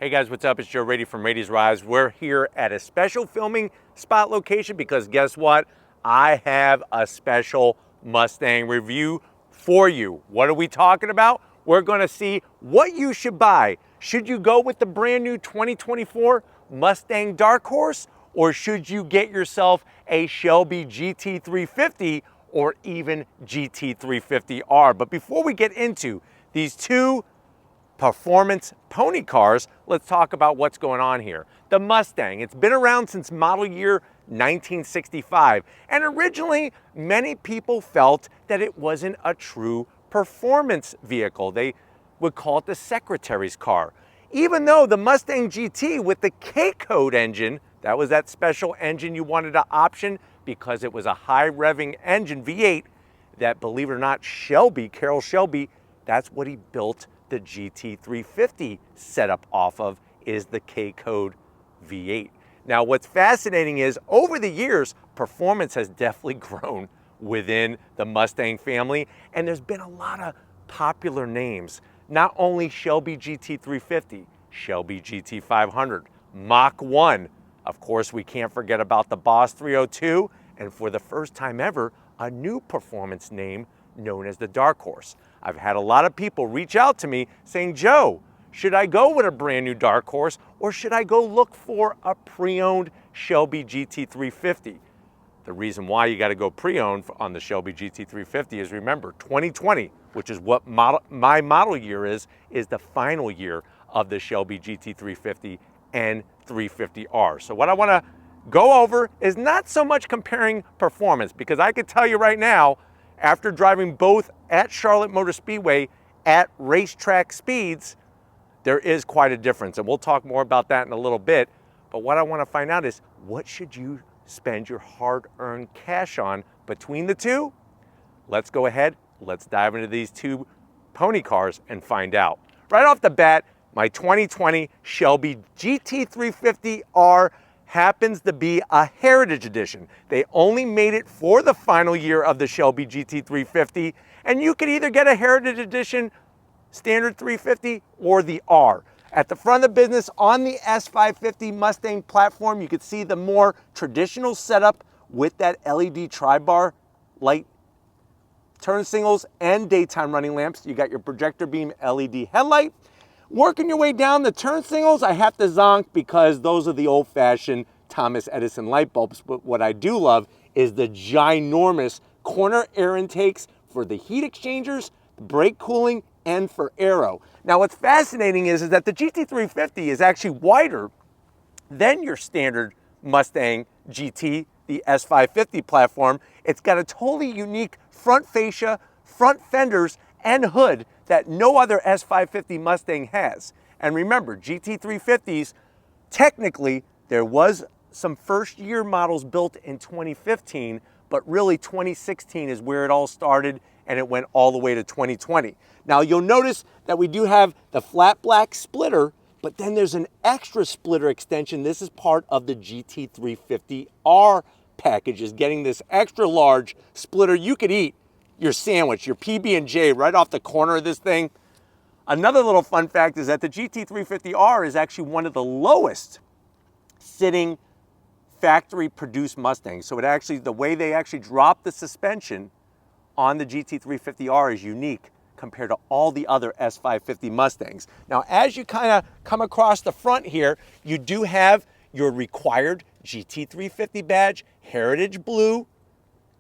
Hey guys, what's up? It's Joe Rady from Rady's Rides. We're here at a special filming spot location because guess what? I have a special Mustang review for you. What are we talking about? We're gonna see what you should buy. Should you go with the brand new 2024 Mustang Dark Horse, or should you get yourself a Shelby GT350 or even GT350R? But before we get into these two performance pony cars, let's talk about what's going on here. The Mustang, it's been around since model year 1965, and originally many people felt that it wasn't a true performance vehicle. They would call it the secretary's car. Even though the Mustang GT with the K-code engine, that was that special engine you wanted to option because it was a high revving engine, V8, that, believe it or not, Shelby, Carroll Shelby, that's what he built the GT350 setup off of, is the K-code V8. Now what's fascinating is over the years, performance has definitely grown within the Mustang family, and there's been a lot of popular names. Not only Shelby GT350, Shelby GT500, Mach 1, of course we can't forget about the Boss 302, and for the first time ever, a new performance name known as the Dark Horse. I've had a lot of people reach out to me saying, Joe, should I go with a brand new Dark Horse, or should I go look for a pre-owned Shelby GT350? The reason why you got to go pre-owned on the Shelby GT350 is, remember, 2020, which is what my model year is the final year of the Shelby GT350 and 350R. So what I want to go over is not so much comparing performance, because I could tell you right now, after driving both at Charlotte Motor Speedway at racetrack speeds, there is quite a difference, and we'll talk more about that in a little bit. But what I want to find out is, what should you spend your hard-earned cash on between the two? Let's go ahead, let's dive into these two pony cars and find out. Right off the bat, my 2020 Shelby GT350R happens to be a Heritage Edition. They only made it for the final year of the Shelby GT350, and you can either get a Heritage Edition standard 350 or the R. At the front of the business on the S550 Mustang platform, you can see the more traditional setup with that LED tri-bar light turn signals and daytime running lamps. You got your projector beam LED headlight. Working your way down the turn signals, I have to zonk because those are the old-fashioned Thomas Edison light bulbs. But what I do love is the ginormous corner air intakes for the heat exchangers, the brake cooling, and for aero. Now what's fascinating is that the GT350 is actually wider than your standard Mustang GT, the S550 platform. It's got a totally unique front fascia, front fenders, and hood that no other S550 Mustang has. And remember, GT350s, technically, there was some first year models built in 2015, but really 2016 is where it all started, and it went all the way to 2020. Now you'll notice that we do have the flat black splitter, but then there's an extra splitter extension. This is part of the GT350R package, is getting this extra large splitter. You could eat your sandwich, your PB&J right off the corner of this thing. Another little fun fact is that the GT350R is actually one of the lowest sitting factory produced Mustangs. So it actually, the way they actually drop the suspension on the GT350R is unique compared to all the other S550 Mustangs. Now, as you kind of come across the front here, you do have your required GT350 badge, Heritage Blue,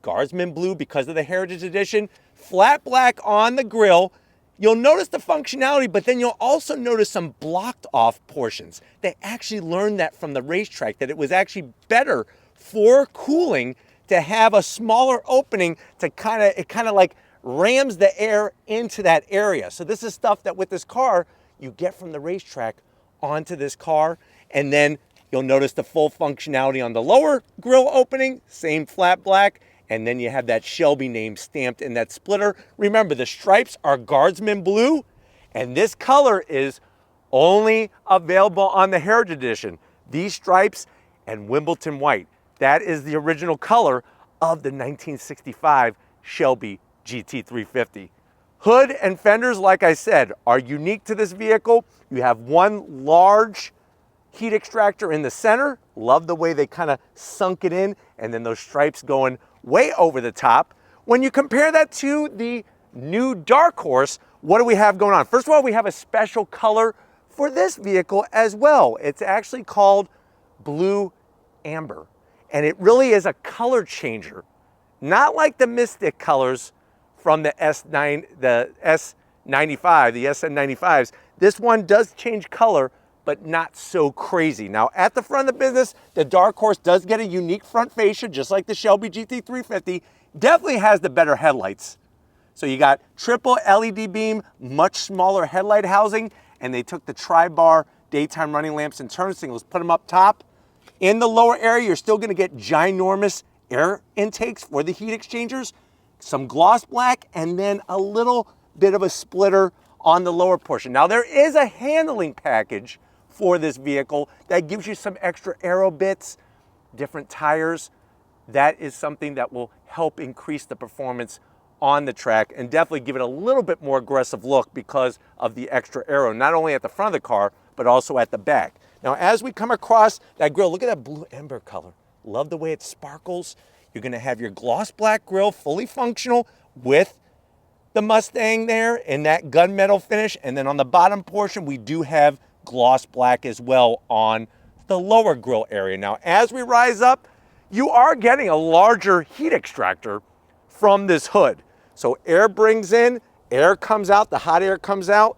Guardsman Blue because of the Heritage Edition, flat black on the grille. You'll notice the functionality, but then you'll also notice some blocked off portions. They actually learned that from the racetrack, that it was actually better for cooling to have a smaller opening to it kind of like rams the air into that area. So this is stuff that with this car, you get from the racetrack onto this car, and then you'll notice the full functionality on the lower grille opening, same flat black, and then you have that Shelby name stamped in that splitter. Remember, the stripes are Guardsman Blue, and this color is only available on the Heritage Edition. These stripes and Wimbledon White, that is the original color of the 1965 Shelby GT350. Hood and fenders, like I said, are unique to this vehicle. You have one large heat extractor in the center. Love the way they kind of sunk it in, and then those stripes going way over the top. When you compare that to the new Dark Horse, what do we have going on? First of all, we have a special color for this vehicle as well. It's actually called Blue Amber, and it really is a color changer. Not like the Mystic colors from the S95, the SN95s. This one does change color, but not so crazy. Now, at the front of the business, the Dark Horse does get a unique front fascia, just like the Shelby GT350. Definitely has the better headlights. So you got triple LED beam, much smaller headlight housing, and they took the tri-bar daytime running lamps and turn signals, put them up top. In the lower area, you're still gonna get ginormous air intakes for the heat exchangers, some gloss black, and then a little bit of a splitter on the lower portion. Now, there is a handling package for this vehicle that gives you some extra aero bits, different tires. That is something that will help increase the performance on the track and definitely give it a little bit more aggressive look because of the extra aero, not only at the front of the car, but also at the back. Now, as we come across that grille, look at that blue ember color. Love the way it sparkles. You're gonna have your gloss black grille, fully functional with the Mustang there in that gunmetal finish. And then on the bottom portion, we do have gloss black as well on the lower grille area. Now, as we rise up, you are getting a larger heat extractor from this hood. So air brings in, air comes out, the hot air comes out,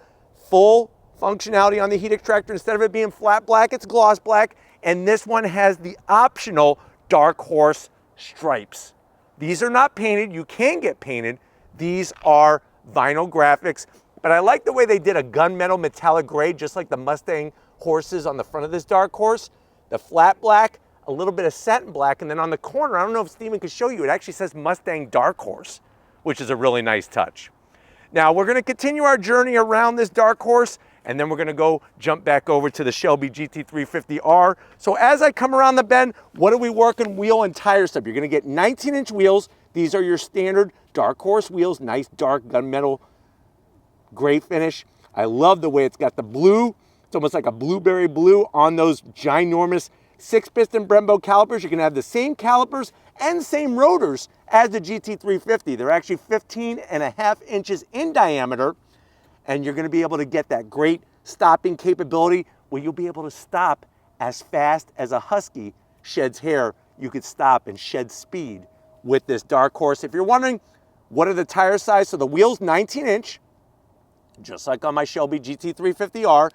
full functionality on the heat extractor. Instead of it being flat black, it's gloss black. And this one has the optional Dark Horse stripes. These are not painted, you can get painted. These are vinyl graphics, but I like the way they did a gunmetal metallic gray, just like the Mustang horses on the front of this Dark Horse. The flat black, a little bit of satin black, and then on the corner, I don't know if Steven could show you, it actually says Mustang Dark Horse, which is a really nice touch. Now, we're gonna continue our journey around this Dark Horse, and then we're gonna go jump back over to the Shelby GT350R. So as I come around the bend, what are we working wheel and tire stuff? You're gonna get 19-inch wheels. These are your standard Dark Horse wheels, nice dark gunmetal gray finish. I love the way it's got the blue. It's almost like a blueberry blue on those ginormous 6-piston Brembo calipers. You're gonna have the same calipers and same rotors as the GT350. They're actually 15.5 inches in diameter, and you're gonna be able to get that great stopping capability where you'll be able to stop as fast as a husky sheds hair. You could stop and shed speed with this Dark Horse. If you're wondering, what are the tire size? So the wheel's 19-inch, just like on my Shelby GT350R,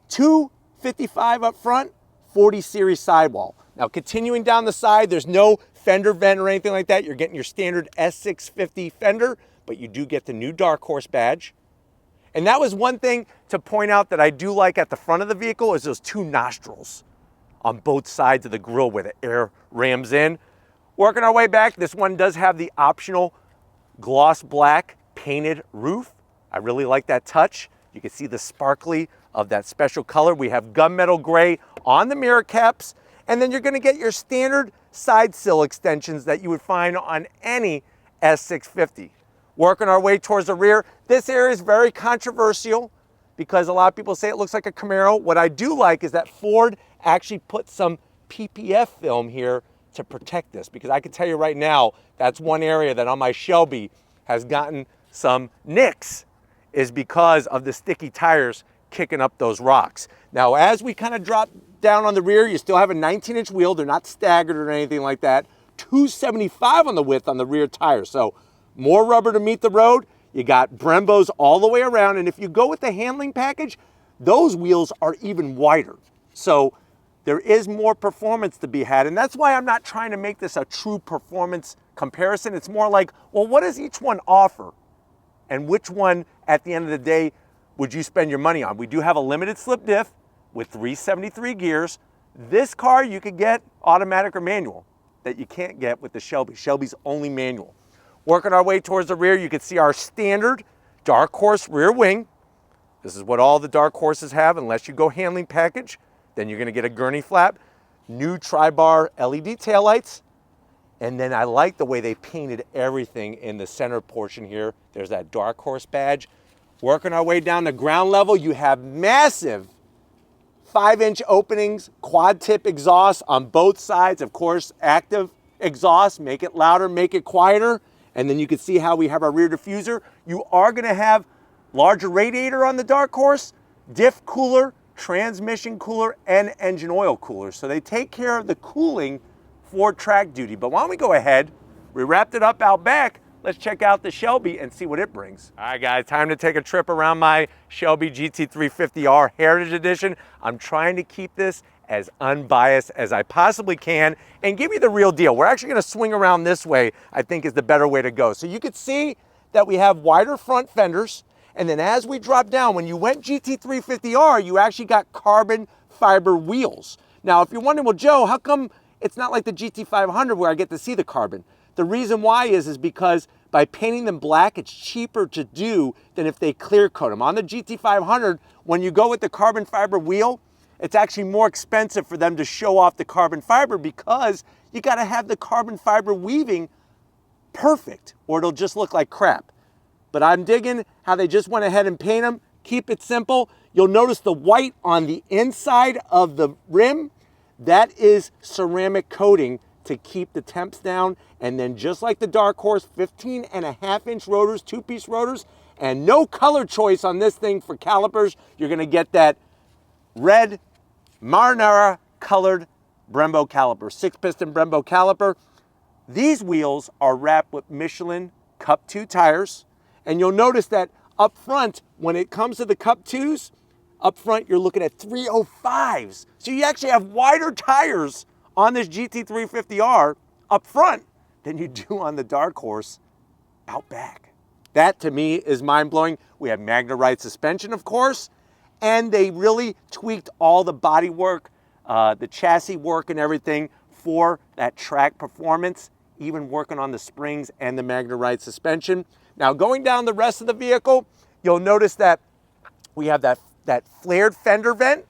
255 up front, 40 series sidewall. Now, continuing down the side, there's no fender vent or anything like that. You're getting your standard S650 fender, but you do get the new Dark Horse badge. And that was one thing to point out that I do like at the front of the vehicle is those two nostrils on both sides of the grille where the air rams in. Working our way back, this one does have the optional gloss black painted roof. I really like that touch. You can see the sparkly of that special color. We have gunmetal gray on the mirror caps, and then you're gonna get your standard side sill extensions that you would find on any S650. Working our way towards the rear, this area is very controversial because a lot of people say it looks like a Camaro. What I do like is that Ford actually put some PPF film here to protect this, because I can tell you right now, that's one area that on my Shelby has gotten some nicks, is because of the sticky tires kicking up those rocks. Now, as we kind of drop down on the rear, you still have a 19-inch wheel. They're not staggered or anything like that. 275 on the width on the rear tires. So more rubber to meet the road. You got Brembos all the way around. And if you go with the handling package, those wheels are even wider. So there is more performance to be had. And that's why I'm not trying to make this a true performance comparison. It's more like, well, what does each one offer? And which one, at the end of the day, would you spend your money on? We do have a limited slip diff with 373 gears. This car you could get automatic or manual that you can't get with the Shelby. Shelby's only manual. Working our way towards the rear, you can see our standard Dark Horse rear wing. This is what all the Dark Horses have, unless you go handling package. Then you're gonna get a gurney flap, new tri-bar LED taillights, And then I like the way they painted everything in the center portion here. There's that Dark Horse badge. Working our way down to ground level, you have massive 5-inch openings, quad tip exhaust on both sides. Of course, active exhaust, make it louder, make it quieter. And then you can see how we have our rear diffuser. You are gonna have larger radiator on the Dark Horse, diff cooler, transmission cooler, and engine oil cooler. So they take care of the cooling for track duty. But why don't we go ahead, we wrapped it up out back, let's check out the Shelby and see what it brings. All right guys, time to take a trip around my Shelby GT350R Heritage Edition. I'm trying to keep this as unbiased as I possibly can and give you the real deal. We're actually gonna swing around this way, I think is the better way to go. So you can see that we have wider front fenders, and then as we drop down, when you went GT350R, you actually got carbon fiber wheels. Now, if you're wondering, well, Joe, how come it's not like the GT500 where I get to see the carbon? The reason why is because by painting them black, it's cheaper to do than if they clear coat them. On the GT500, when you go with the carbon fiber wheel, it's actually more expensive for them to show off the carbon fiber because you gotta have the carbon fiber weaving perfect or it'll just look like crap. But I'm digging how they just went ahead and paint them. Keep it simple. You'll notice the white on the inside of the rim. That is ceramic coating to keep the temps down. And then just like the Dark Horse, 15.5-inch rotors, 2-piece rotors, and no color choice on this thing for calipers. You're gonna get that red marinara colored Brembo caliper, 6-piston Brembo caliper. These wheels are wrapped with Michelin Cup 2 tires. And you'll notice that up front, when it comes to the Cup 2s, up front you're looking at 305s. So you actually have wider tires on this GT350R up front than you do on the Dark Horse out back. That to me is mind-blowing. We have Magna-Ride suspension, of course, and they really tweaked all the body work, the chassis work and everything for that track performance, even working on the springs and the Magna-Ride suspension. Now going down the rest of the vehicle, you'll notice that we have that flared fender vent,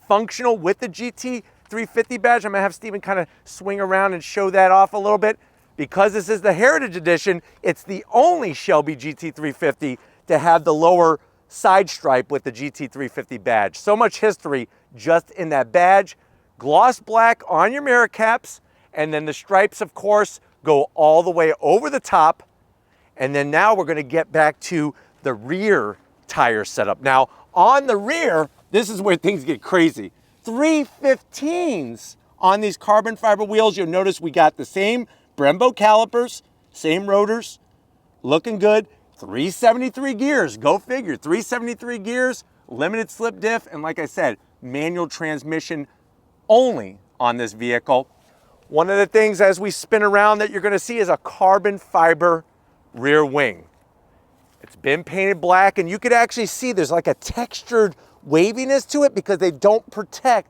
functional with the GT350 badge. I'm gonna have Steven kind of swing around and show that off a little bit. Because this is the Heritage Edition, it's the only Shelby GT350 to have the lower side stripe with the GT350 badge. So much history just in that badge. Gloss black on your mirror caps, and then the stripes, of course, go all the way over the top. And then now we're gonna get back to the rear tire setup. Now, on the rear, this is where things get crazy. 315s on these carbon fiber wheels. You'll notice we got the same Brembo calipers, same rotors, looking good. 373 gears, go figure. 373 gears, limited slip diff, and like I said, manual transmission only on this vehicle. One of the things as we spin around that you're gonna see is a carbon fiber rear wing. It's been painted black, and you could actually see there's like a textured waviness to it because they don't perfect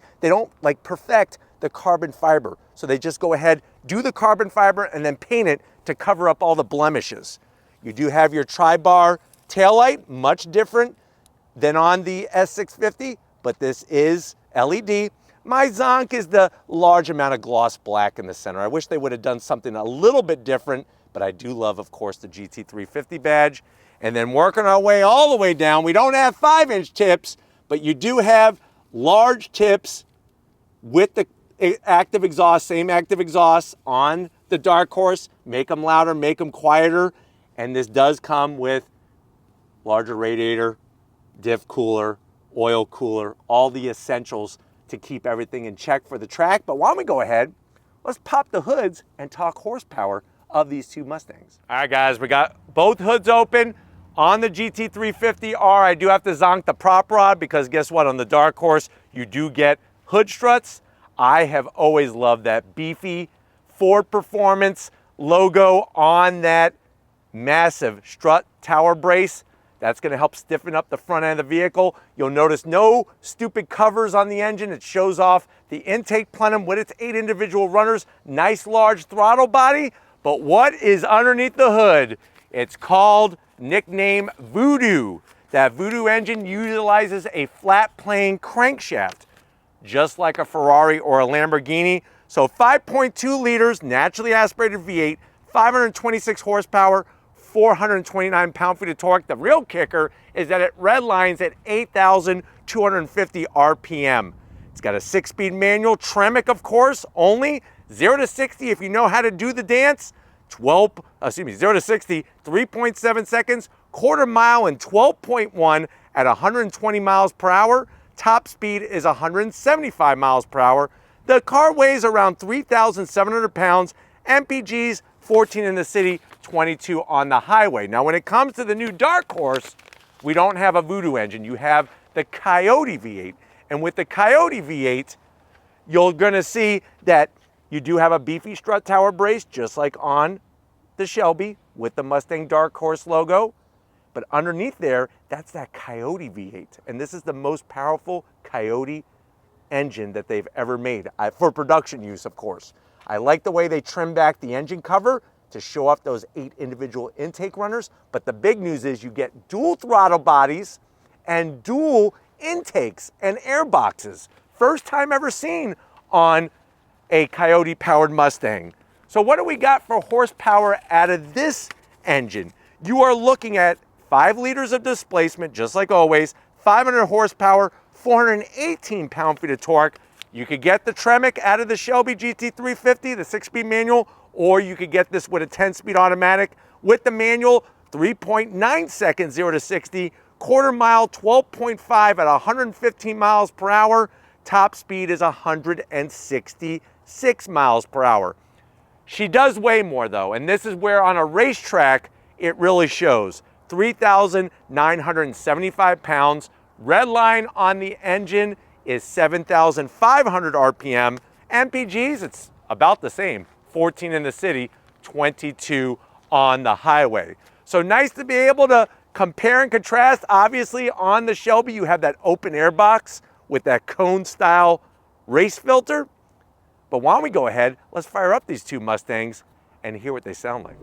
the carbon fiber. So they just go ahead, do the carbon fiber, and then paint it to cover up all the blemishes. You do have your tri-bar taillight, much different than on the S650, but this is LED. My zonk is the large amount of gloss black in the center. I wish they would have done something a little bit different, but I do love, of course, the GT350 badge. And then working our way all the way down, we don't have 5-inch tips, but you do have large tips with the active exhaust, same active exhaust on the Dark Horse. Make them louder, make them quieter. And this does come with larger radiator, diff cooler, oil cooler, all the essentials to keep everything in check for the track. But why don't we go ahead, let's pop the hoods and talk horsepower of these two Mustangs. All right, guys, we got both hoods open. On the GT350R, I do have to zonk the prop rod because guess what? On the Dark Horse, you do get hood struts. I have always loved that beefy Ford Performance logo on that massive strut tower brace. That's gonna help stiffen up the front end of the vehicle. You'll notice no stupid covers on the engine. It shows off the intake plenum with its 8 individual runners. Nice large throttle body. But what is underneath the hood? It's called, nickname Voodoo. That Voodoo engine utilizes a flat plane crankshaft, just like a Ferrari or a Lamborghini. So 5.2 liters, naturally aspirated V8, 526 horsepower, 429 pound-feet of torque. The real kicker is that it redlines at 8,250 RPM. It's got a 6-speed manual, Tremec of course, only 0 to 60 if you know how to do the dance. 0 to 60, 3.7 seconds, quarter mile in 12.1 at 120 miles per hour. Top speed is 175 miles per hour. The car weighs around 3,700 pounds, MPGs 14 in the city, 22 on the highway. Now when it comes to the new Dark Horse, we don't have a Voodoo engine. You have the Coyote V8. And with the Coyote V8, you're gonna see that you do have a beefy strut tower brace, just like on the Shelby with the Mustang Dark Horse logo. But underneath there, that's that Coyote V8. And this is the most powerful Coyote engine that they've ever made, for production use, of course. I like the way they trim back the engine cover to show off those 8 individual intake runners. But the big news is you get dual throttle bodies and dual intakes and air boxes. First time ever seen on a Coyote powered Mustang. So what do we got for horsepower out of this engine? You are looking at 5 liters of displacement, just like always, 500 horsepower, 418 pound-feet of torque. You could get the Tremec out of the Shelby GT350, the 6-speed manual, or you could get this with a 10-speed automatic. With the manual, 3.9 seconds, 0 to 60, quarter mile, 12.5 at 115 miles per hour. Top speed is 166 miles per hour. She does weigh more though, and this is where on a racetrack, it really shows. 3,975 pounds. Red line on the engine is 7,500 RPM. MPGs, it's about the same. 14 in the city, 22 on the highway. So nice to be able to compare and contrast. Obviously on the Shelby, you have that open air box with that cone style race filter. But why don't we go ahead, let's fire up these 2 Mustangs and hear what they sound like.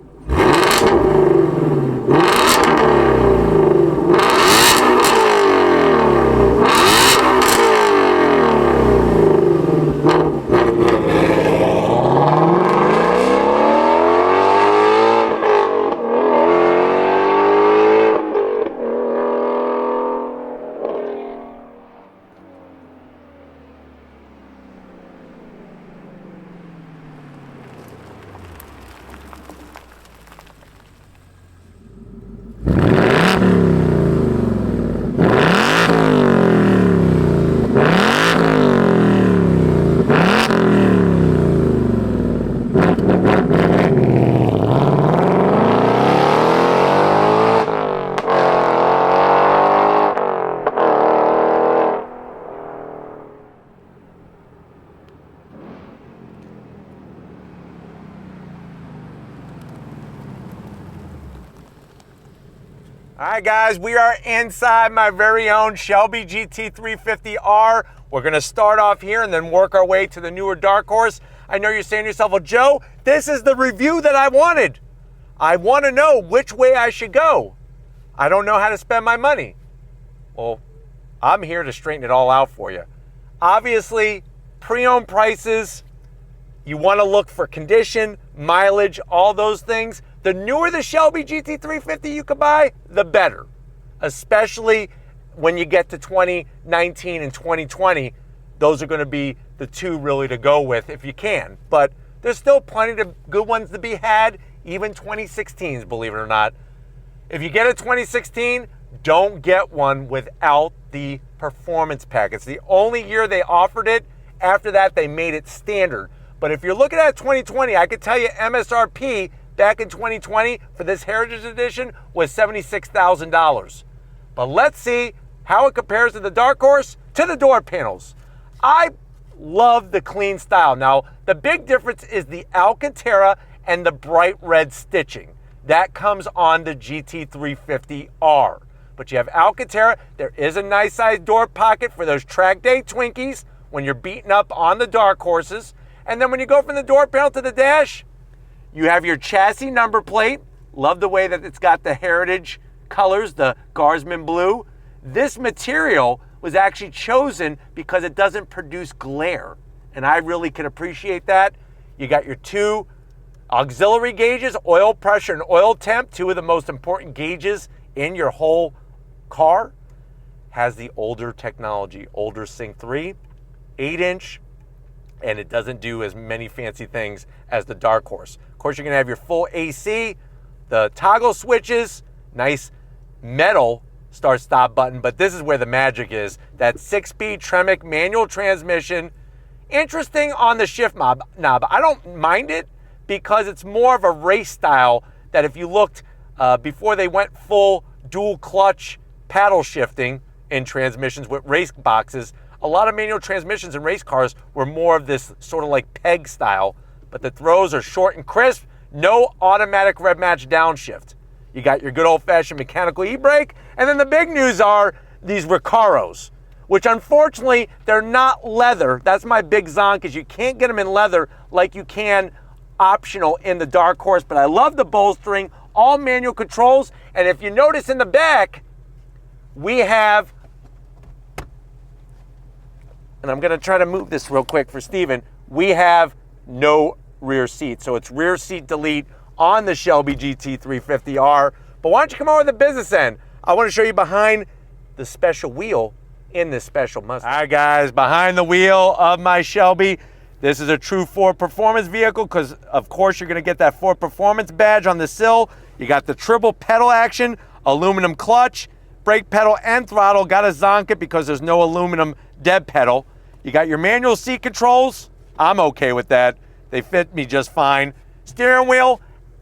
All right, guys, we are inside my very own Shelby GT350R. We're gonna start off here and then work our way to the newer Dark Horse. I know you're saying to yourself, well, Joe, this is the review that I wanted. I wanna know which way I should go. I don't know how to spend my money. Well, I'm here to straighten it all out for you. Obviously, pre-owned prices, you wanna look for condition, mileage, all those things. The newer the Shelby GT350 you could buy, the better. Especially when you get to 2019 and 2020, those are gonna be the 2 really to go with if you can. But there's still plenty of good ones to be had, even 2016s, believe it or not. If you get a 2016, don't get one without the performance pack. It's the only year they offered it. After that, they made it standard. But if you're looking at 2020, I could tell you MSRP back in 2020 for this Heritage Edition was $76,000. But let's see how it compares to the Dark Horse, to the door panels. I love the clean style. Now, the big difference is the Alcantara and the bright red stitching. That comes on the GT350R. But you have Alcantara. There is a nice sized door pocket for those track day Twinkies when you're beating up on the Dark Horses. And then when you go from the door panel to the dash, you have your chassis number plate. Love the way that it's got the Heritage colors, the Guardsman blue. This material was actually chosen because it doesn't produce glare. and I really can appreciate that. You got your two auxiliary gauges, oil pressure and oil temp, two of the most important gauges in your whole car. Has the older technology, older Sync 3, 8-inch, and it doesn't do as many fancy things as the Dark Horse. Of course, you're gonna have your full AC, the toggle switches, nice metal start-stop button, but this is where the magic is. That 6-speed Tremec manual transmission. Interesting on the shift knob. I don't mind it because it's more of a race style that if you looked before they went full dual clutch paddle shifting in transmissions with race boxes, a lot of manual transmissions in race cars were more of this sort of like peg style, but the throws are short and crisp, no automatic rev match downshift. You got your good old-fashioned mechanical e-brake, and then the big news are these Recaros, which unfortunately, they're not leather. That's my big zonk, is you can't get them in leather like you can optional in the Dark Horse, but I love the bolstering, all manual controls, and if you notice in the back, we have, and I'm gonna try to move this real quick for Steven, we have no rear seat. So it's rear seat delete on the Shelby GT350R. But why don't you come over to the business end? I wanna show you behind the special wheel in this special Mustang. All right, guys, behind the wheel of my Shelby, this is a true Ford Performance vehicle because, of course, you're gonna get that Ford Performance badge on the sill. You got the triple pedal action, aluminum clutch, brake pedal and throttle. Gotta zonk it because there's no aluminum dead pedal. You got your manual seat controls. I'm okay with that. They fit me just fine. Steering wheel,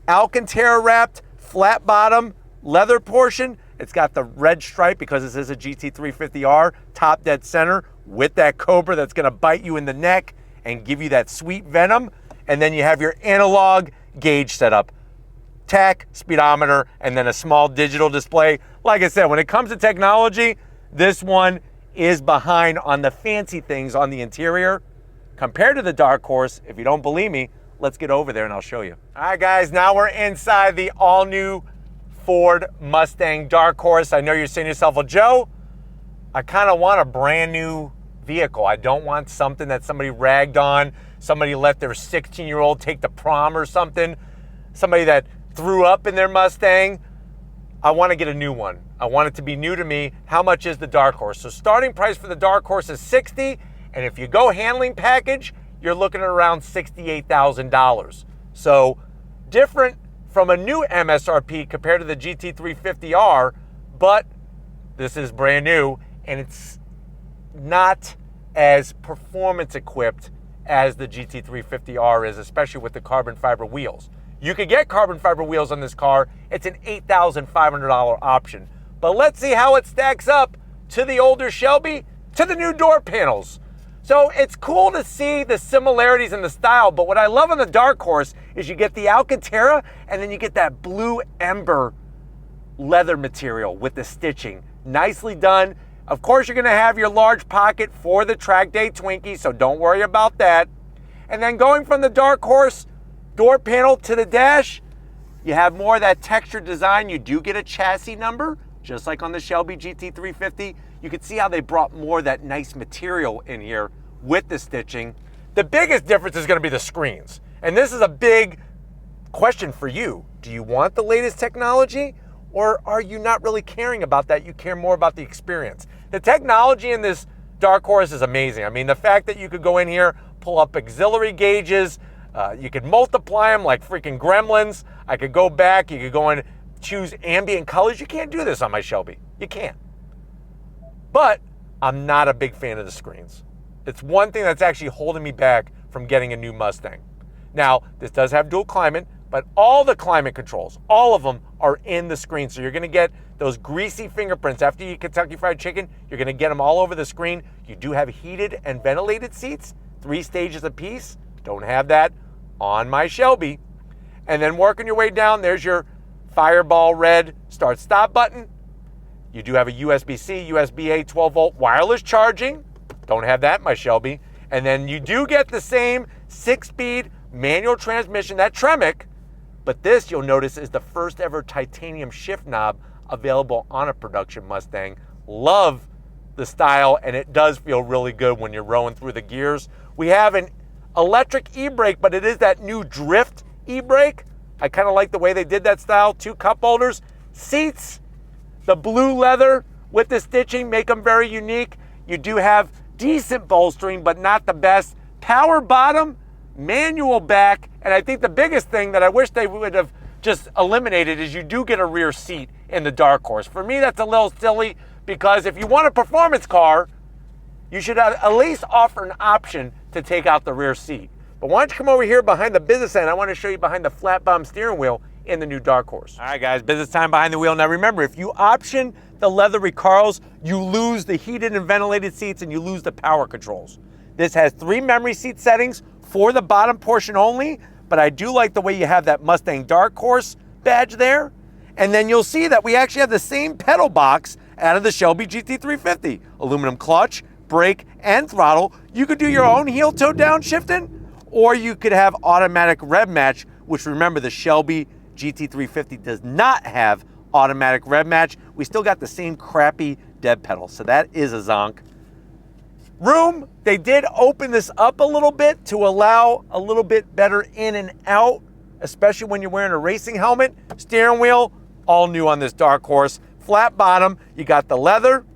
Alcantara wrapped, flat bottom, leather portion. It's got the red stripe because this is a GT350R, top dead center with that Cobra that's gonna bite you in the neck and give you that sweet venom. And then you have your analog gauge setup, tach, speedometer, and then a small digital display. Like I said, when it comes to technology, this one is behind on the fancy things on the interior. Compared to the Dark Horse, if you don't believe me, let's get over there and I'll show you. All right, guys, now we're inside the all-new Ford Mustang Dark Horse. I know you're saying to yourself, well, Joe, I kind of want a brand new vehicle. I don't want something that somebody ragged on, somebody let their 16-year-old take to prom or something, somebody that threw up in their Mustang. I want to get a new one. I want it to be new to me. How much is the Dark Horse? So starting price for the Dark Horse is $60,000, and if you go handling package, you're looking at around $68,000. So different from a new MSRP compared to the GT350R, but this is brand new, and it's not as performance equipped as the GT350R is, especially with the carbon fiber wheels. You could get carbon fiber wheels on this car. It's an $8,500 option. But let's see how it stacks up to the older Shelby, to the new door panels. So it's cool to see the similarities in the style, but what I love on the Dark Horse is you get the Alcantara and then you get that blue ember leather material with the stitching. Nicely done. Of course, you're gonna have your large pocket for the track day Twinkie, so don't worry about that. And then going from the Dark Horse door panel to the dash, you have more of that textured design. You do get a chassis number, just like on the Shelby GT350. You can see how they brought more of that nice material in here with the stitching. The biggest difference is gonna be the screens. And this is a big question for you. Do you want the latest technology, or are you not really caring about that? You care more about the experience. The technology in this Dark Horse is amazing. I mean, the fact that you could go in here, pull up auxiliary gauges, you could multiply them like freaking gremlins. I could go back, you could go and choose ambient colors. You can't do this on my Shelby. You can't. But I'm not a big fan of the screens. It's one thing that's actually holding me back from getting a new Mustang. Now, this does have dual climate, but all the climate controls, all of them are in the screen. So you're gonna get those greasy fingerprints. After you eat Kentucky Fried Chicken, you're gonna get them all over the screen. You do have heated and ventilated seats, 3 stages apiece. Don't have that on my Shelby. And then working your way down, there's your Fireball red start-stop button. You do have a USB-C, USB-A 12-volt wireless charging. Don't have that in my Shelby. And then you do get the same 6-speed manual transmission, that Tremec, but this, you'll notice, is the first ever titanium shift knob available on a production Mustang. Love the style, and it does feel really good when you're rowing through the gears We have an electric e-brake, but it is that new drift e-brake. I kind of like the way they did that style. 2 cup holders. Seats, the blue leather with the stitching make them very unique. You do have decent bolstering, but not the best. Power bottom, manual back, and I think the biggest thing that I wish they would have just eliminated is you do get a rear seat in the Dark Horse. For me, that's a little silly, because if you want a performance car, you should at least offer an option to take out the rear seat. But why don't you come over here behind the business end? I want to show you behind the flat bottom steering wheel in the new Dark Horse. All right, guys, business time behind the wheel. Now remember, if you option the leather recals, you lose the heated and ventilated seats and you lose the power controls. This has 3 memory seat settings for the bottom portion only, but I do like the way you have that Mustang Dark Horse badge there. And then you'll see that we actually have the same pedal box out of the Shelby GT350. Aluminum clutch, brake, and throttle. You could do your own heel-toe downshifting, or you could have automatic rev match, which remember the Shelby GT350 does not have automatic rev match. We still got the same crappy dead pedal, so that is a zonk. Room, they did open this up a little bit to allow a little bit better in and out, especially when you're wearing a racing helmet. Steering wheel, all new on this Dark Horse. Flat bottom, you got the leather,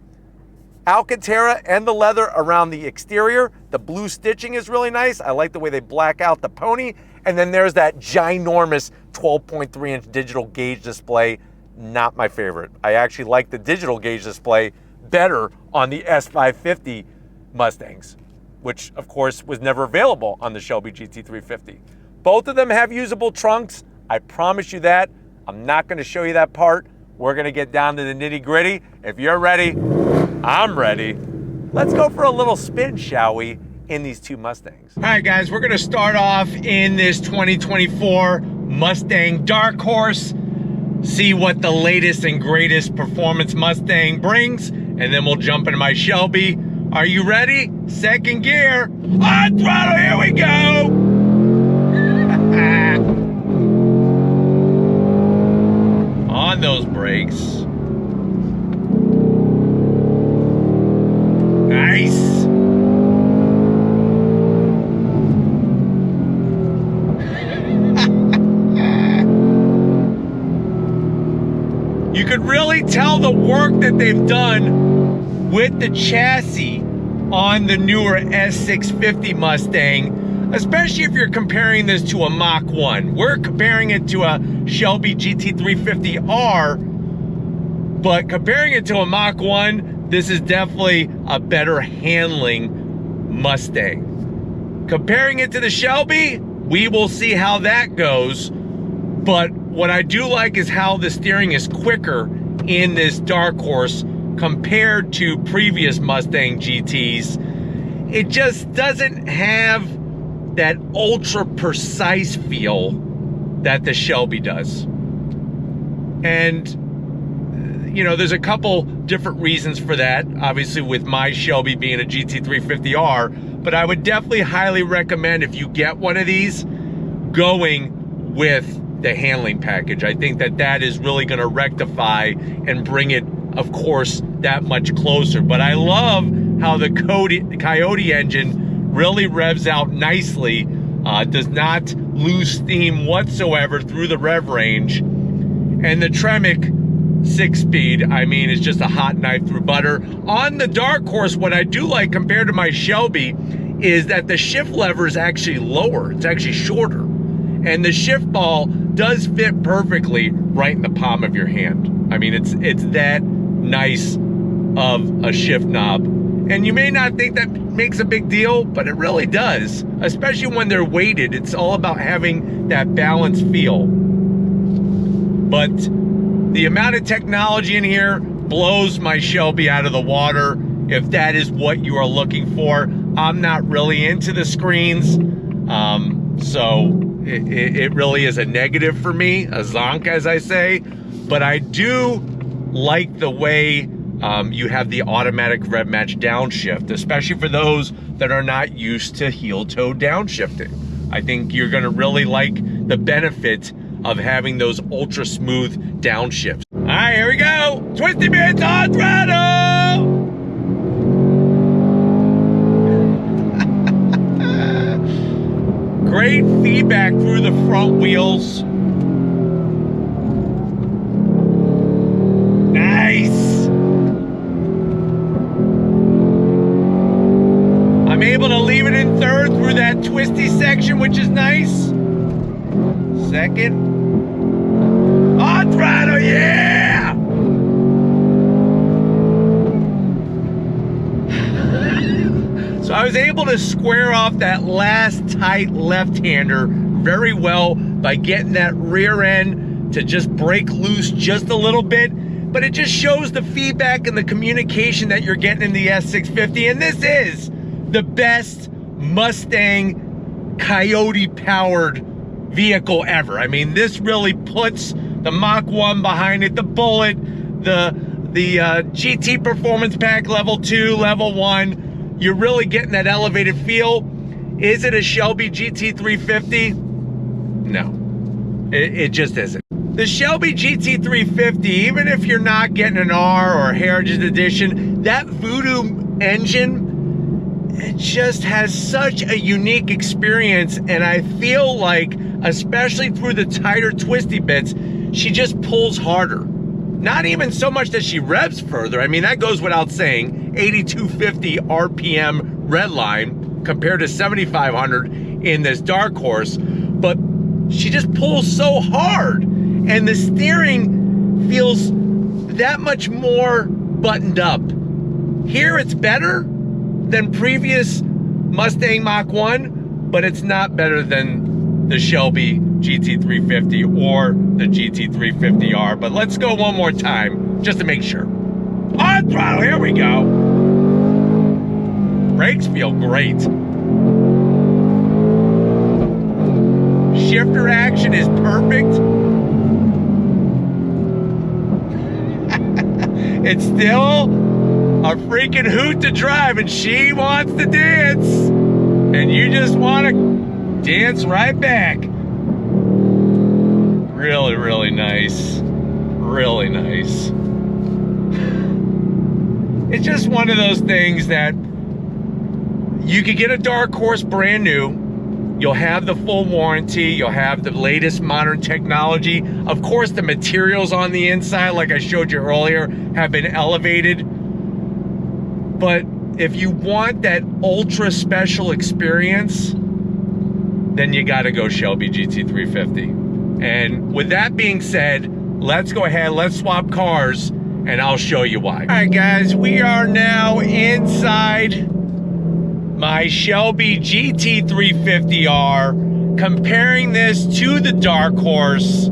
Alcantara, and the leather around the exterior. The blue stitching is really nice. I like the way they black out the pony. And then there's that ginormous 12.3-inch digital gauge display. Not my favorite. I actually like the digital gauge display better on the S550 Mustangs, which of course was never available on the Shelby GT350. Both of them have usable trunks. I promise you that. I'm not going to show you that part. We're going to get down to the nitty-gritty. If you're ready, I'm ready. Let's go for a little spin, shall we, in these 2 Mustangs. All right, guys, we're going to start off in this 2024 Mustang Dark Horse, see what the latest and greatest performance Mustang brings, and then we'll jump into my Shelby. Are you ready? Second gear. On throttle, here we go. On those brakes. Nice. You could really tell the work that they've done with the chassis on the newer S650 Mustang, especially if you're comparing this to a Mach 1. We're comparing it to a Shelby GT350R, but comparing it to a Mach 1, this is definitely a better handling Mustang. Comparing it to the Shelby, we will see how that goes, but what I do like is how the steering is quicker in this Dark Horse compared to previous Mustang GTs. It just doesn't have that ultra precise feel that the Shelby does. And you know, there's a couple different reasons for that, obviously with my Shelby being a GT350R, but I would definitely highly recommend, if you get one of these, going with the handling package. I think that that is really going to rectify and bring it, of course, that much closer. But I love how the Coyote engine really revs out nicely, does not lose steam whatsoever through the rev range. And the Tremec 6-speed, I mean, is just a hot knife through butter. On the Dark Horse, what I do like compared to my Shelby is that the shift lever is actually lower. It's actually shorter. And the shift ball does fit perfectly right in the palm of your hand. I mean, it's that nice of a shift knob. And you may not think that makes a big deal, but it really does. Especially when they're weighted. It's all about having that balanced feel. But the amount of technology in here blows my Shelby out of the water. If that is what you are looking for, I'm not really into the screens. So it really is a negative for me, a zonk, as I say. But I do like the way you have the automatic rev match downshift, especially for those that are not used to heel-toe downshifting. I think you're gonna really like the benefit of having those ultra smooth downshifts. All right, here we go. Twisty bits on throttle. feedback through the front wheels. Nice. I'm able to leave it in third through that twisty section, which is nice. Second. On throttle, yeah! So I was able to square off that last tight left-hander very well by getting that rear end to just break loose just a little bit. But it just shows the feedback and the communication that you're getting in the S650. And this is the best Mustang Coyote-powered vehicle ever. I mean, this really puts the Mach 1 behind it, the Bullet, the GT Performance Pack Level 2, Level 1. You're really getting that elevated feel. Is it a Shelby GT350? No, it just isn't. The Shelby GT350, even if you're not getting an R or a Heritage Edition, that Voodoo engine, it just has such a unique experience. And I feel like, especially through the tighter twisty bits, she just pulls harder. Not even so much that she revs further. I mean, that goes without saying. 8250 RPM redline compared to 7500 in this Dark Horse. But she just pulls so hard. And the steering feels that much more buttoned up. Here it's better than previous Mustang Mach 1, but it's not better than the Shelby GT350 or the GT350R. But let's go one more time, just to make sure. On throttle, here we go. Brakes feel great. Shifter action is perfect. It's still a freaking hoot to drive, and she wants to dance. And you just want to dance right back. Really, really nice. Really nice. It's just one of those things that you could get a Dark Horse brand new. You'll have the full warranty. You'll have the latest modern technology. Of course, the materials on the inside, like I showed you earlier, have been elevated. But if you want that ultra special experience, then you gotta go Shelby GT350. And with that being said, let's go ahead, let's swap cars, and I'll show you why. All right, guys, we are now inside my Shelby GT350R, comparing this to the Dark Horse.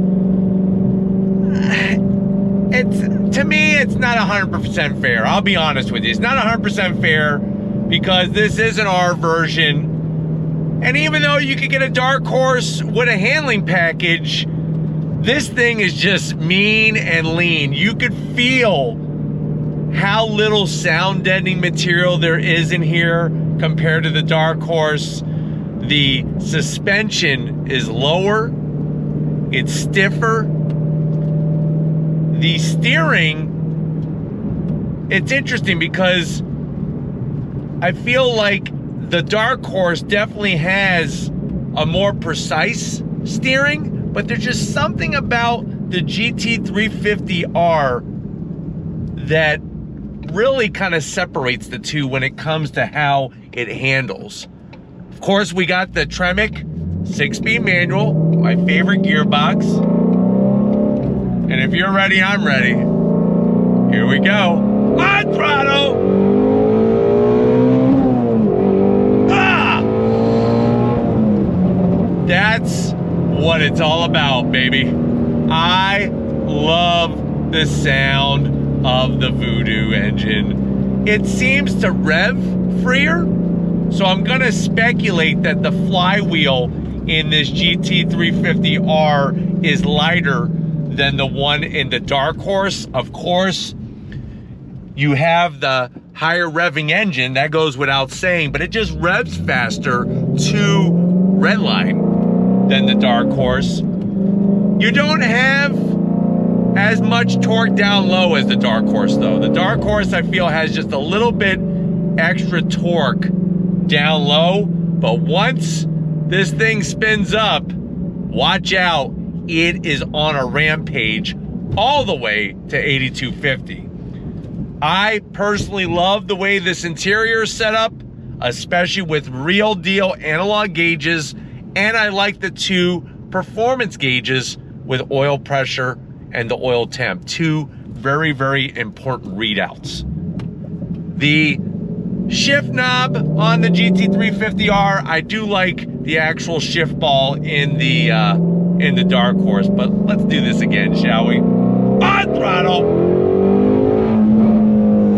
To me, it's not 100% fair. I'll be honest with you. It's not 100% fair because this is an R version. And even though you could get a Dark Horse with a handling package, this thing is just mean and lean. You could feel how little sound deadening material there is in here compared to the Dark Horse. The suspension is lower, it's stiffer. The steering, it's interesting because I feel like the Dark Horse definitely has a more precise steering, but there's just something about the GT350R that really kind of separates the two when it comes to how it handles. Of course, we got the Tremec 6-speed manual, my favorite gearbox. And if you're ready, I'm ready. Here we go. On throttle! Ah! That's what it's all about, baby. I love the sound of the Voodoo engine. It seems to rev freer, so I'm gonna speculate that the flywheel in this GT350R is lighter than the one in the Dark Horse. Of course, you have the higher revving engine, that goes without saying, but it just revs faster to redline than the Dark Horse. You don't have as much torque down low as the Dark Horse though. The Dark Horse, I feel, has just a little bit extra torque down low, but once this thing spins up, watch out, it is on a rampage all the way to 8250. I personally love the way this interior is set up, especially with real deal analog gauges, and I like the 2 performance gauges with oil pressure and the oil temp. 2 very, very important readouts. The shift knob on the GT350R, I do like the actual shift ball in the Dark Horse, but let's do this again, shall we? On throttle!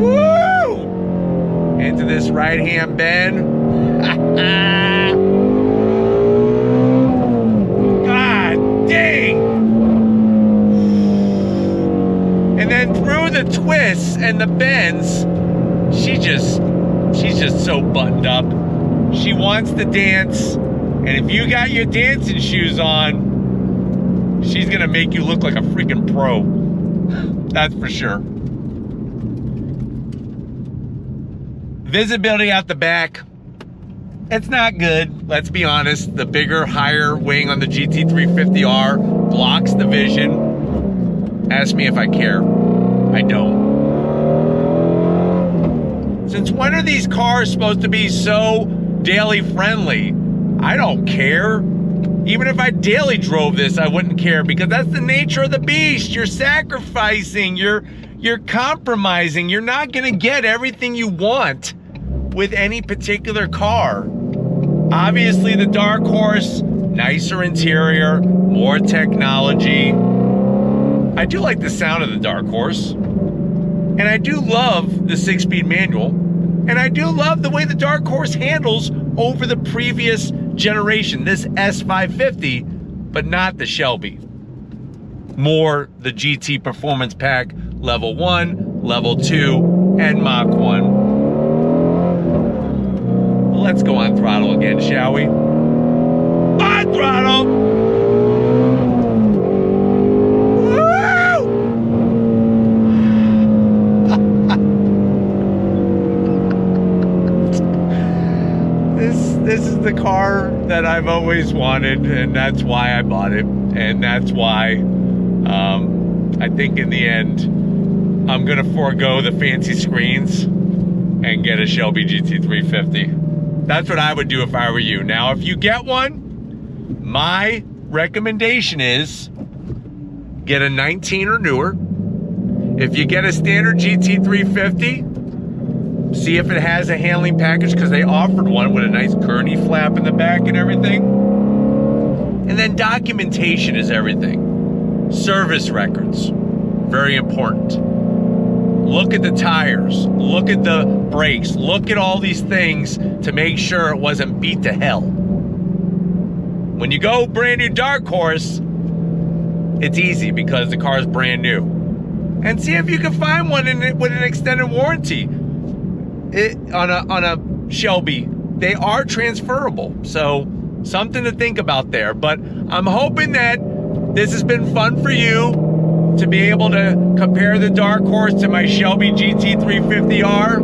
Woo! Into this right-hand bend. God dang! And then through the twists and the bends, she's just so buttoned up. She wants to dance, and if you got your dancing shoes on, she's gonna make you look like a freaking pro. That's for sure. Visibility out the back, it's not good, let's be honest. The bigger, higher wing on the GT350R blocks the vision. Ask me if I care. I don't. Since when are these cars supposed to be so daily friendly? I don't care. Even if I daily drove this, I wouldn't care, because that's the nature of the beast. You're sacrificing, you're compromising. You're not gonna get everything you want with any particular car. Obviously the Dark Horse, nicer interior, more technology. I do like the sound of the Dark Horse. And I do love the 6-speed manual. And I do love the way the Dark Horse handles over the previous generation, this S550, but not the Shelby. More the GT Performance Pack Level 1, Level 2, and Mach 1. Let's go on throttle again, shall we? On throttle! This is the car that I've always wanted, and that's why I bought it. And that's why I think in the end, I'm gonna forego the fancy screens and get a Shelby GT350. That's what I would do if I were you. Now, if you get one, my recommendation is get a 19 or newer. If you get a standard GT350, see if it has a handling package, because they offered one with a nice gurney flap in the back and everything. And then documentation is everything. Service records, very important. Look at the tires, look at the brakes, look at all these things to make sure it wasn't beat to hell. When you go brand new Dark Horse, it's easy because the car is brand new. And see if you can find one with an extended warranty. On a Shelby, they are transferable, so something to think about there. But I'm hoping that this has been fun for you to be able to compare the Dark Horse to my Shelby GT350R.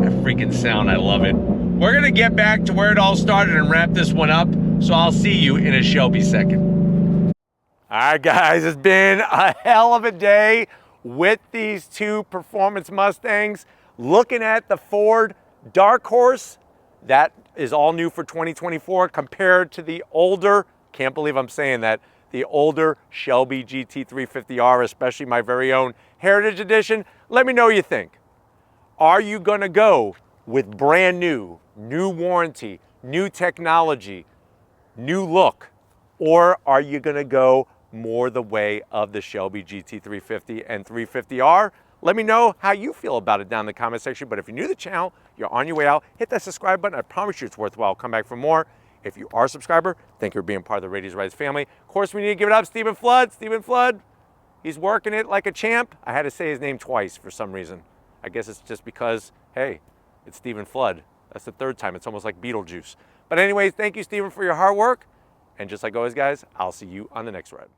That freaking sound, I love it. We're gonna get back to where it all started and wrap this one up, so I'll see you in a Shelby second. All right, guys, it's been a hell of a day with these 2 performance Mustangs. Looking at the Ford Dark Horse, that is all new for 2024 compared to the older, can't believe I'm saying that, the older Shelby GT350R, especially my very own Heritage Edition. Let me know what you think. Are you gonna go with brand new warranty, new technology, new look, or are you gonna go more the way of the Shelby GT350 and 350R? Let me know how you feel about it down in the comment section. But if you're new to the channel, you're on your way out, hit that subscribe button. I promise you it's worthwhile. Come back for more. If you are a subscriber, thank you for being part of the Radius Rise family. Of course, we need to give it up. Stephen Flood. Stephen Flood, he's working it like a champ. I had to say his name twice for some reason. I guess it's just because, hey, it's Stephen Flood. That's the 3rd time. It's almost like Beetlejuice. But anyways, thank you, Stephen, for your hard work. And just like always, guys, I'll see you on the next ride.